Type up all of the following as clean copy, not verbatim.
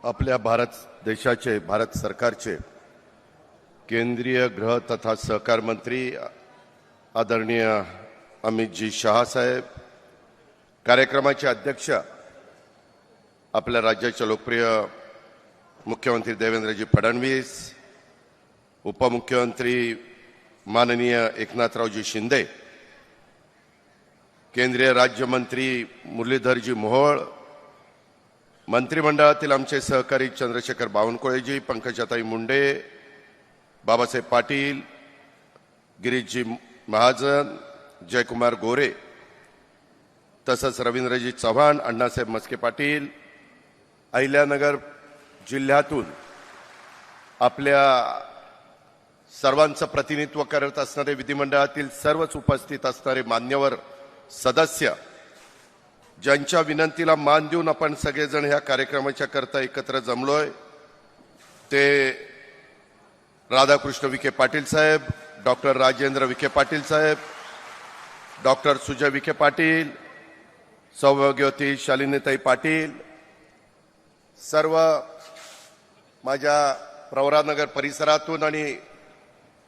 आपल्या भारत देशाचे भारत सरकारचे केंद्रीय गृह तथा सहकार मंत्री आदरणीय अमितजी शाह साहेब, कार्यक्रमाचे अध्यक्ष आपल्या राज्याचे लोकप्रिय मुख्यमंत्री देवेंद्रजी फडणवीस, उपमुख्यमंत्री माननीय एकनाथरावजी शिंदे, केंद्रीय राज्यमंत्री मुरलीधरजी मोहोळ, मंत्रिमंडळातील आमचे सहकारी चंद्रशेखर बावनकुळेजी, पंकजाताई मुंडे, बाबासाहेब पाटील, गिरीशजी महाजन, जयकुमार गोरे, तसंच रवींद्रजी चव्हाण, अण्णासाहेब मस्के पाटील, अहिल्यानगर जिल्ह्यातून आपल्या सर्वांचं प्रतिनिधित्व करत असणारे विधिमंडळातील सर्वच उपस्थित असणारे मान्यवर सदस्य, ज्यांच्या विनंतीला मान देऊन आपण सगळेजण ह्या कार्यक्रमाच्या करता एकत्र जमलोय, ते राधाकृष्ण विखे पाटील साहेब, डॉक्टर राजेंद्र विखे पाटील साहेब, डॉक्टर सुजय विखे पाटील, सौभाग्यवती शालिनीताई पाटील, सर्व माझ्या प्रवरानगर परिसरातून आणि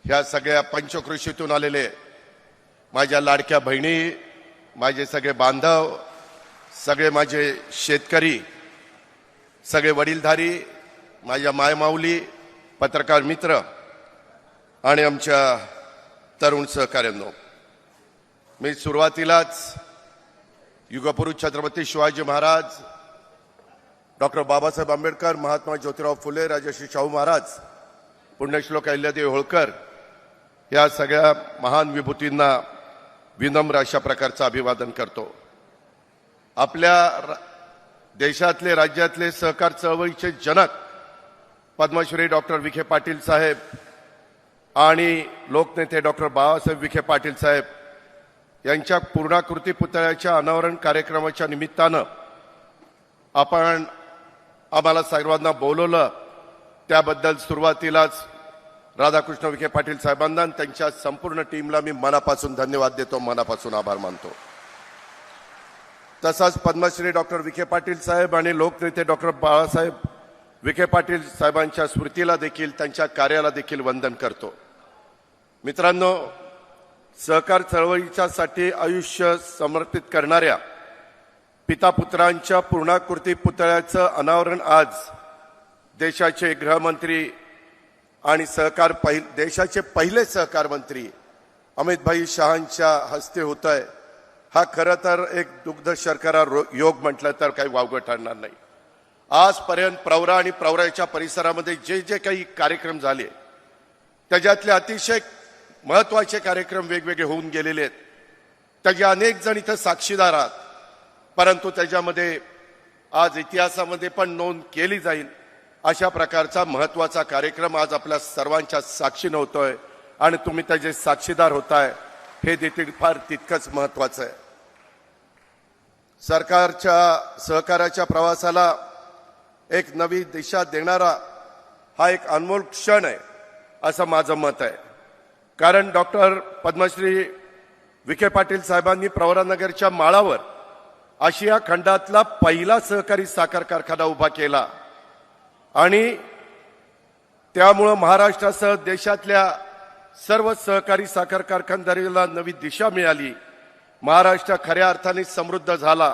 ह्या सगळ्या पंचकृषीतून आलेले माझ्या लाडक्या बहिणी, माझे सगळे बांधव, सगळे माझे शेतकरी, सगळे वडीलधारी, माझ्या मायमाऊली, पत्रकार मित्र आणि आमच्या तरुण सहकाऱ्यांनो, मी सुरुवातीलाच युगपुरुष छत्रपती शिवाजी महाराज, डॉक्टर बाबासाहेब आंबेडकर, महात्मा ज्योतिराव फुले, राजश्री शाहू महाराज, पुण्यश्लोक अहिल्यादेवी होळकर या सगळ्या महान विभूतींना विनम्र अशा प्रकारचं अभिवादन करतो. आपल्या देशातले राज्यातले सहकार चळवळीचे जनक पद्मश्री डॉक्टर विखे पाटील साहेब आणि लोकनेते डॉक्टर बाळासाहेब विखे पाटील साहेब यांच्या पूर्णाकृती पुतळ्याच्या अनावरण कार्यक्रमाच्या निमित्तानं आपण आम्हाला सर्वांना बोलवलं, त्याबद्दल सुरुवातीलाच राधाकृष्ण विखे पाटील साहेबांना आणि त्यांच्या संपूर्ण टीमला मी मनापासून धन्यवाद देतो, मनापासून आभार मानतो. तसाच पद्मश्री डॉक्टर विखे पाटील साहेब आणि लोकनेते डॉक्टर बाळासाहेब विखे पाटील साहेबांच्या स्मृतीला देखील, त्यांच्या कार्याला देखील वंदन करतो. मित्रांनो, सहकार चळवळीच्यासाठी आयुष्य समर्पित करणाऱ्या पितापुत्रांच्या पूर्णाकृती पुतळ्याचं अनावरण आज देशाचे गृहमंत्री आणि देशाचे पहिले सहकार मंत्री अमितभाई शहांच्या हस्ते होत आहे. हा खरं तर एक दुग्ध शर्करा योग म्हटलं तर काही वावगं ठरणार नाही. आजपर्यंत प्रवरा आणि प्रवराच्या परिसरामध्ये जे जे काही कार्यक्रम झाले त्याच्यातले अतिशय महत्वाचे कार्यक्रम वेगवेगळे होऊन गेलेले आहेत. त्याचे अनेक जण इथं साक्षीदार आहात, परंतु त्याच्यामध्ये आज इतिहासामध्ये पण नोंद केली जाईल अशा प्रकारचा महत्वाचा कार्यक्रम आज आपल्या सर्वांच्या साक्षीनं होतोय आणि तुम्ही त्याचे साक्षीदार होताय, हे देखील फार तितकंच महत्वाचं आहे. सरकारच्या सहकाराच्या प्रवासाला एक नवी दिशा देणारा हा एक अनमोल क्षण आहे असं माझं मत आहे. कारण डॉक्टर पद्मश्री विखे पाटील साहेबांनी प्रवरानगरच्या माळावर आशिया खंडातला पहिला सहकारी साखर कारखाना उभा केला आणि त्यामुळं महाराष्ट्रासह देशातल्या सर्व सहकारी साखर कारखानदारीला नवी दिशा मिळाली. महाराष्ट्र खऱ्या अर्थाने समृद्ध झाला,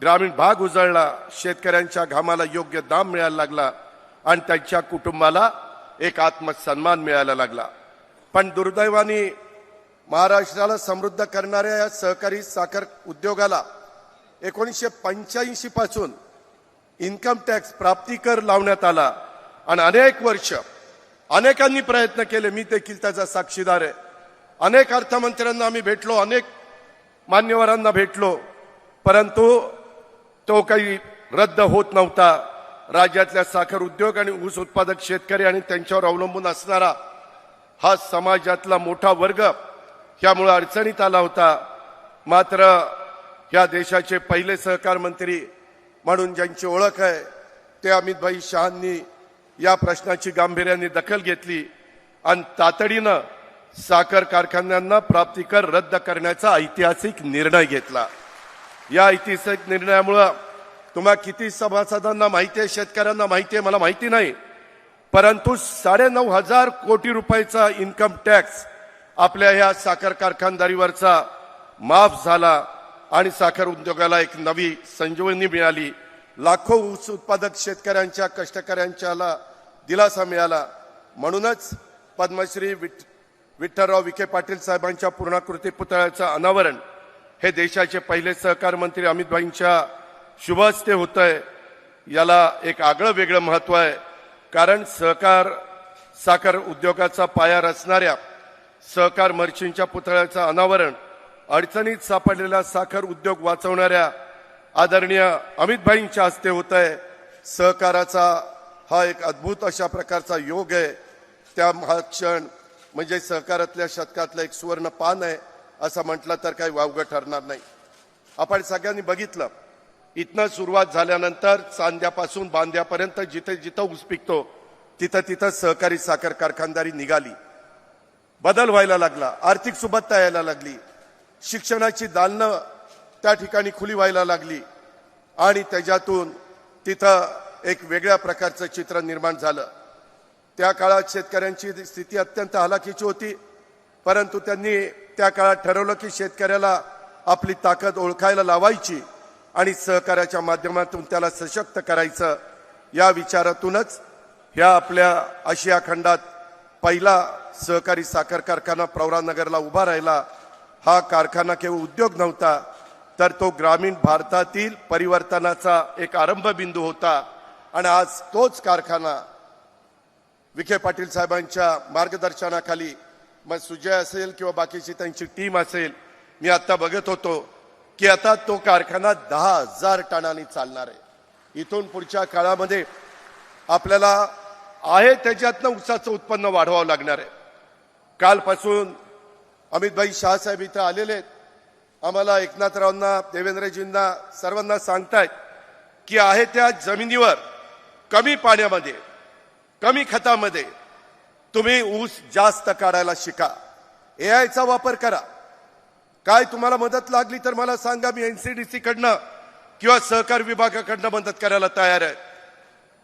ग्रामीण भाग उजळला, शेतकऱ्यांच्या घामाला योग्य दाम मिळायला लागला आणि त्यांच्या कुटुंबाला एक आत्मसन्मान मिळायला लागला. पण दुर्दैवाने महाराष्ट्राला समृद्ध करणाऱ्या या सहकारी साखर उद्योगाला 1985 पासून इन्कम टॅक्स प्राप्ती कर लावण्यात आला आणि अनेक वर्ष अनेकांनी प्रयत्न केले, मी देखील त्याचा साक्षीदार आहे. अनेक अर्थमंत्र्यांना आम्ही भेटलो, अनेक मान्यवरांना भेटलो, परंतु तो काही रद्द होत नव्हता. राज्यातल्या साखर उद्योग आणि ऊस उत्पादक शेतकरी आणि त्यांच्यावर अवलंबून असणारा हा समाजातला मोठा वर्ग ह्यामुळे अडचणीत आला होता. मात्र ह्या देशाचे पहिले सहकार मंत्री म्हणून ज्यांची ओळख आहे ते अमितभाई शहांनी या प्रश्नाची गांभीर्याने दखल घेतली आणि तातडीनं साखर कारखान्यांना प्राप्ती कर रद्द करण्याचा ऐतिहासिक निर्णय घेतला. या ऐतिहासिक निर्णयामुळे तुम्हा किती सभासदांना माहिती आहे, शेतकऱ्यांना माहिती आहे, मला माहिती नाही, परंतु 9,500 कोटी रुपयाचा इन्कम टॅक्स आपल्या ह्या साखर कारखानदारीवरचा माफ झाला आणि साखर उद्योगाला एक नवी संजीवनी मिळाली. लाखो ऊस उत्पादक शेतकऱ्यांच्या कष्टकऱ्यांच्याला दिलासा मिळाला. म्हणूनच पद्मश्री विठ्ठलराव विखे पाटील साहेबांच्या पूर्णाकृती पुतळ्याचं अनावरण हे देशाचे पहिले सहकार मंत्री अमितभाईंच्या शुभ हस्ते होत आहे. याला एक आगळं वेगळं महत्व आहे, कारण साखर उद्योगाचा पाया रचणाऱ्या सहकार मर्चींच्या पुतळ्याचं अनावरण अडचणीत सापडलेला साखर उद्योग वाचवणाऱ्या आदरणीय अमितभाईंच्या हस्ते होत आहे. सहकाराचा हा एक अद्भुत अशा प्रकारचा योग आहे. त्या हा क्षण म्हणजे सहकारातल्या शतकातलं एक सुवर्ण पान आहे असं म्हटलं तर काही वावगं ठरणार नाही. आपण सगळ्यांनी बघितलं, इथनं सुरुवात झाल्यानंतर चांद्यापासून बांद्यापर्यंत जिथे जिथं ऊस पिकतो तिथं तिथं सहकारी साखर कारखानदारी निघाली. बदल व्हायला लागला, आर्थिक सुबत्ता यायला लागली, शिक्षणाची दालनं त्या ठिकाणी खुली व्हायला लागली आणि त्याच्यातून तिथं एक वेगळ्या प्रकारचं चित्र निर्माण झालं. त्या काळात शेतकऱ्यांची स्थिती अत्यंत हलाखीची होती, परंतु त्यांनी त्या काळात ठरवलं की शेतकऱ्याला आपली ताकद ओळखायला लावायची आणि सहकार्याच्या माध्यमातून त्याला सशक्त करायचं. या विचारातूनच ह्या आपल्या आशिया खंडात पहिला सहकारी साखर कारखाना प्रवरानगरला उभा राहिला. हा कारखाना केवळ उद्योग नव्हता, तर तो ग्रामीण भारतातील परिवर्तनाचा एक आरंभ बिंदू होता. आणि आज तोच कारखाना विखे पाटील साहेबांच्या मार्गदर्शनाखाली, मग सुजय असेल किंवा बाकीची त्यांची टीम असेल, मी आता बघत होतो की आता तो कारखाना 10,000 टनांनी चालणार आहे. इथून पुढच्या काळामध्ये आपल्याला आहे त्याच्यातनं ऊसाचं उत्पन्न वाढवावं लागणार आहे. कालपासून अमितभाई शहासाहेब इथं आलेले आहेत. आम्हाला एकनाथरावांना, देवेंद्रजींना, सर्वांना सांगतायत की आहे त्या जमिनीवर कमी पाण्यामध्ये, कमी खतामध्ये तुम्ही ऊस जास्त काढायला शिका. एआयचा वापर करा. काय तुम्हाला मदत लागली तर मला सांगा, मी NCDC कडनं किंवा सहकार विभागाकडनं मदत करायला तयार आहे.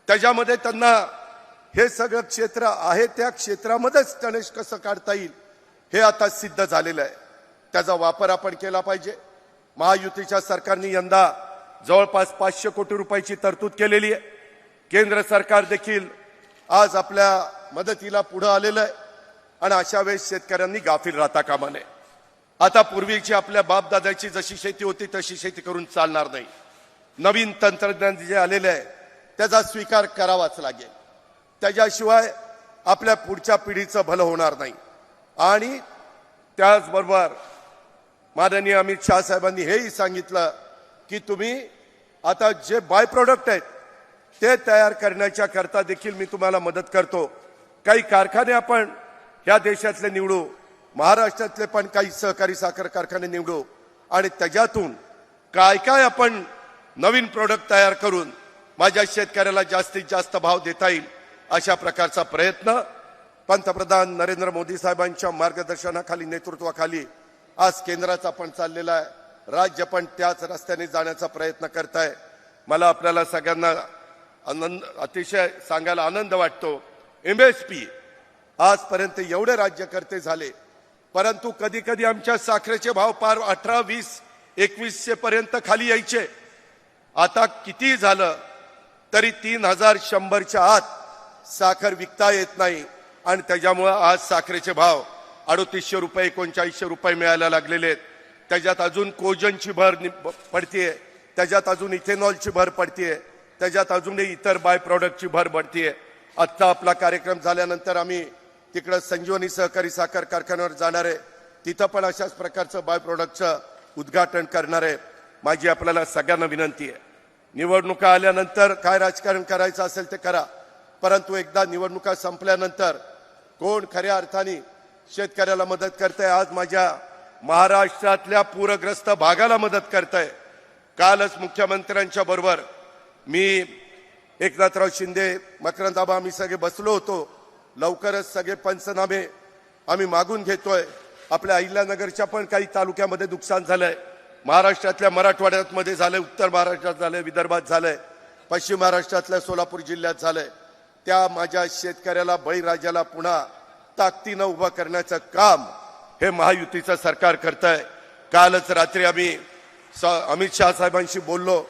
त्याच्यामध्ये त्यांना हे सगळं क्षेत्र आहे त्या क्षेत्रामध्येच तणेश कसं काढता येईल हे आता सिद्ध झालेलं आहे. त्याचा वापर आपण केला पाहिजे. महायुतीच्या सरकारने यंदा जवळपास 500 कोटी रुपयाची तरतूद केलेली आहे. केंद्र सरकार देखील आज आपल्या मदतीला पुढे आलेलं आहे आणि अशा वेळेस शेतकऱ्यांनी गाफील राहता कामा नये. आता पूर्वीची आपल्या बापदादाची जशी शेती होती तशी शेती करून चालणार नाही. नवीन तंत्रज्ञान जे आलेलं आहे त्याचा स्वीकार करावाच लागेल. त्याच्याशिवाय आपल्या पुढच्या पिढीचं भलं होणार नाही. आणि त्याचबरोबर माननीय अमित शहा साहेबांनी हेही सांगितलं की तुम्ही आता जे बाय प्रोडक्ट आहेत ते तयार करण्याच्या करता देखील मी तुम्हाला मदत करतो. काही कारखाने आपण या देशातले निवडू, महाराष्ट्रातले पण काही सहकारी साखर कारखाने निवडू आणि त्याच्यातून काय काय आपण नवीन प्रोडक्ट तयार करून माझ्या शेतकऱ्याला जास्तीत जास्त भाव देता येईल अशा प्रकारचा प्रयत्न पंतप्रधान नरेंद्र मोदी साहेबांच्या मार्गदर्शनाखाली, नेतृत्वाखाली आज केंद्राचा पण चाललेला आहे. राज्य पण त्याच रस्त्याने जाण्याचा प्रयत्न करत आहे. मला आपल्याला सगळ्यांना अतिशय सांगायला आनंद वाटतो. MSP आजपर्यंत एवढे राज्यकर्ते झाले, परंतु कधी कधी आमच्या साखरेचे भाव पार 18, 20, 2100 पर्यंत खाली यायचे. आता किती झालं तरी 3100च्या आत साखर विकता येत नाही आणि त्याच्यामुळे आज साखरेचे भाव 3800 रुपये, 3900 रुपये मिळायला लागलेले आहेत. त्याच्यात अजून कोजनची भर पडतीये, त्याच्यात अजून इथेनॉलची भर पडतीये, त्याच्यात अजूनही इतर बाय प्रॉडक्टची भर पडतीये. आजचा आपला कार्यक्रम झाल्यानंतर आम्ही तिकडं संजीवनी सहकारी साखर कारखान्यावर जाणार आहे. तिथं पण अशाच प्रकारचं बाय प्रोडक्टचं उद्घाटन करणार आहे. माझी आपल्याला सगळ्यांना विनंती आहे, निवडणुका आल्यानंतर काय राजकारण करायचं असेल ते करा, परंतु एकदा निवडणुका संपल्यानंतर कोण खऱ्या अर्थाने शेतकऱ्याला मदत करतंय, आज माझ्या महाराष्ट्रातल्या पूरग्रस्त भागाला मदत करतंय. कालच मुख्यमंत्र्यांच्या बरोबर मी, एकनाथराव शिंदे, मकरंद आबा आम्ही सगळे बसलो होतो. लवकरच सगळे पंचनामे आम्ही मागून घेतोय. आपल्या अहिल्यानगरच्या पण काही तालुक्यामध्ये नुकसान झालंय, महाराष्ट्रातल्या मराठवाड्यामध्ये झाले, उत्तर महाराष्ट्रात झाले, विदर्भात झाले, पश्चिम महाराष्ट्रातल्या सोलापूर जिल्ह्यात झाले, त्या माझ्या शेतकऱ्याला बळीराजाला पुन्हा ताकदीनं उभं करण्याचं काम हे महायुतीचं सरकार करतंय. कालच रात्री आम्ही अमित शहा साहेबांशी बोललो.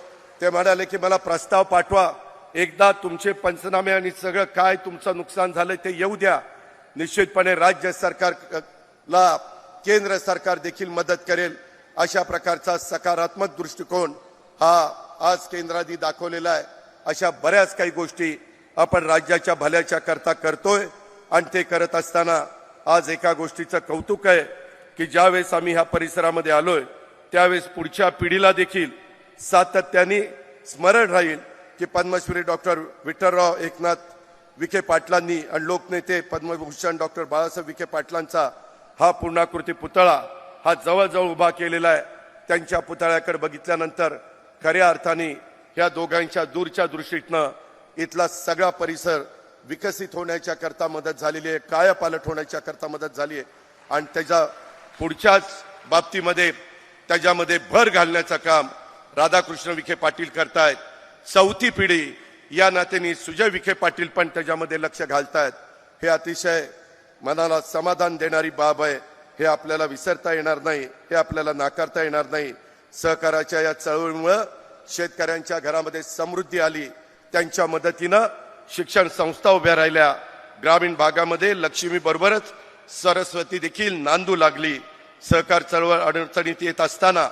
ते म्हणाले की मला प्रस्ताव पाठवा, एकदा तुमचे पंचनामे आणि सगळं काय तुमचं नुकसान झालंय ते येऊ द्या. निश्चितपणे राज्य सरकारला केंद्र सरकार देखील मदत करेल अशा प्रकारचा सकारात्मक दृष्टिकोन हा आज केंद्राने दाखवलेला आहे. अशा बऱ्याच काही गोष्टी आपण राज्याच्या भल्याच्या करता करतोय आणि ते करत असताना आज एका गोष्टीचं कौतुक आहे की ज्यावेळेस आम्ही ह्या परिसरामध्ये आलोय त्यावेळेस पुढच्या पिढीला देखील सातत्याने स्मरण राहील की पद्मश्री डॉक्टर विठ्ठलराव एकनाथ विखे पाटलांनी आणि लोकनेते पद्मभूषण डॉक्टर बाळासाहेब विखे पाटलांचा हा पूर्णाकृती पुतळा हा जवळजवळ उभा केलेला आहे. त्यांच्या पुतळ्याकडे बघितल्यानंतर खऱ्या अर्थाने ह्या दोघांच्या दूरच्या दृष्टीतनं इथला सगळा परिसर विकसित होण्याच्या करता मदत झालेली आहे, कायापालट होण्याच्या करता मदत झाली आहे आणि त्याच्या पुढच्याच बाबतीमध्ये त्याच्यामध्ये भर घालण्याचं काम राधाकृष्ण विखे पाटील करतायत. चौथी पिढी या नात्याने सुजय विखे पाटील पण त्याच्यामध्ये लक्ष घालतायत. हे अतिशय मनाला समाधान देणारी बाब आहे. हे आपल्याला विसरता येणार नाही, हे आपल्याला नाकारता येणार नाही. सहकाराच्या या चळवळीमुळे शेतकऱ्यांच्या घरामध्ये समृद्धी आली, त्यांच्या मदतीनं शिक्षण संस्था उभ्या राहिल्या, ग्रामीण भागामध्ये लक्ष्मी बरोबरच सरस्वती देखील नांदू लागली. सहकार चळवळ अडचणीत येत असताना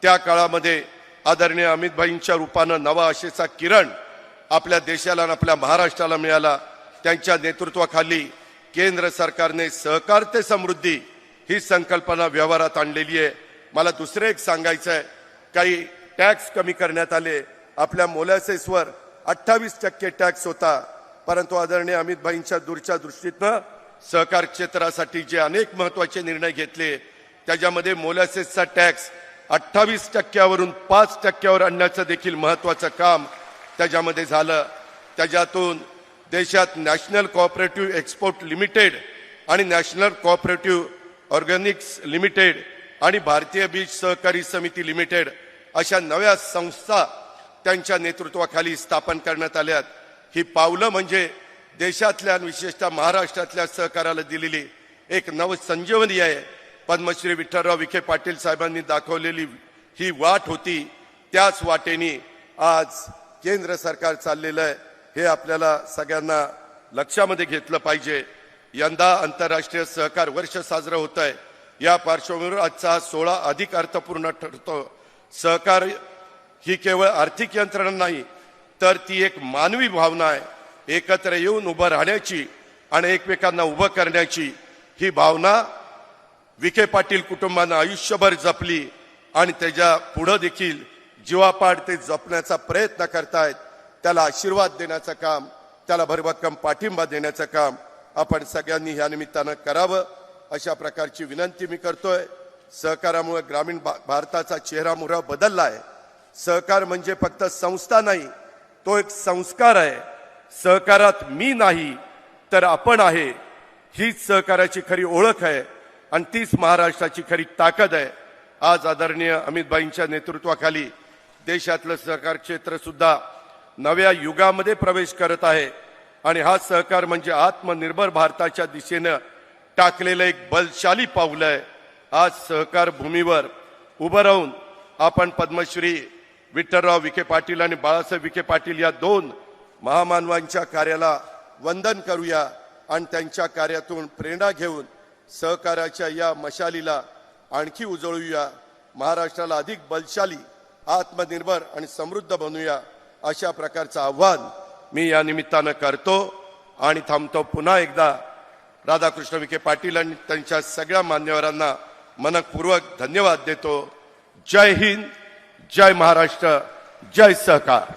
त्या काळामध्ये आदरणीय अमितभाईंच्या रूपानं नवा आशेचा किरण आपल्या देशाला आणि आपल्या महाराष्ट्राला मिळाला. त्यांच्या नेतृत्वाखाली केंद्र सरकारने सहकार ते समृद्धी ही संकल्पना व्यवहारात आणलेली आहे. मला दुसरे एक सांगायचं आहे, काही टॅक्स कमी करण्यात आले. आपल्या मोलॅसेसवर 28% टॅक्स होता, परंतु आदरणीय अमितभाईंच्या दूरच्या दृष्टीतनं सहकार क्षेत्रासाठी जे अनेक महत्वाचे निर्णय घेतले त्याच्यामध्ये मोलॅसेसचा टॅक्स 28%वरून 5%वर आणण्याचं देखील महत्वाचं काम त्याच्यामध्ये झालं. त्याच्यातून देशात नॅशनल कोऑपरेटिव्ह एक्सपोर्ट लिमिटेड आणि नॅशनल कोऑपरेटिव्ह ऑर्गॅनिक्स लिमिटेड आणि भारतीय बीज सहकारी समिती लिमिटेड अशा नव्या संस्था त्यांच्या नेतृत्वाखाली स्थापन करण्यात आल्यात. ही पावलं म्हणजे देशातल्या विशेषतः महाराष्ट्रातल्या सहकाराला दिलेली एक नवसंजीवनी आहे. पद्मश्री विठ्ठलराव विखे पाटील साहेबांनी दाखवलेली ही वाट होती, त्याच वाटेने आज केंद्र सरकार चाललेलं आहे. हे आपल्याला सगळ्यांना लक्षामध्ये घेतलं पाहिजे. यंदा आंतरराष्ट्रीय सहकार वर्ष साजरं होत आहे. या पार्श्वभूमीवर आजचा हा सोहळा अधिक अर्थपूर्ण ठरतो. सहकार ही केवळ आर्थिक यंत्रणा नाही, तर ती एक मानवी भावना आहे. एकत्र येऊन उभं राहण्याची आणि एकमेकांना उभं करण्याची ही भावना विखे पाटील कुटुंबानं आयुष्यभर जपली आणि त्याच्या पुढे देखील जीवापाड ते जपण्याचा प्रयत्न करतायत. त्याला आशीर्वाद देण्याचं काम, त्याला भरभक्कम पाठिंबा देण्याचं काम आपण सगळ्यांनी ह्या निमित्तानं करावं अशा प्रकारची विनंती मी करतोय. सहकारामुळे ग्रामीण भारताचा चेहरा मोहरा बदलला आहे. सहकार म्हणजे फक्त संस्था नाही, तो एक संस्कार आहे. सहकारात मी नाही तर आपण आहे, हीच सहकाराची खरी ओळख आहे आणि तीच महाराष्ट्राची खरी ताकद आहे. आज आदरणीय अमितभाईंच्या नेतृत्वाखाली देशातलं सहकार क्षेत्र सुद्धा नव्या युगामध्ये प्रवेश करत आहे आणि हा सहकार म्हणजे आत्मनिर्भर भारताच्या दिशेनं टाकलेलं एक बलशाली पाऊल आहे. आज सहकार भूमीवर उभं राहून आपण पद्मश्री विठ्ठलराव विखे पाटील आणि बाळासाहेब विखे पाटील या दोन महामानवांच्या कार्याला वंदन करूया आणि त्यांच्या कार्यातून प्रेरणा घेऊन सहकाराच्या या मशालीला आणखी उजळूया. महाराष्ट्राला अधिक बलशाली, आत्मनिर्भर आणि समृद्ध बनवूया अशा प्रकारचं आव्हान मी या निमित्तानं करतो आणि थांबतो. पुन्हा एकदा राधाकृष्ण विखे पाटील आणि त्यांच्या सगळ्या मान्यवरांना मनपूर्वक धन्यवाद देतो. जय हिंद, जय महाराष्ट्र, जय सहकार.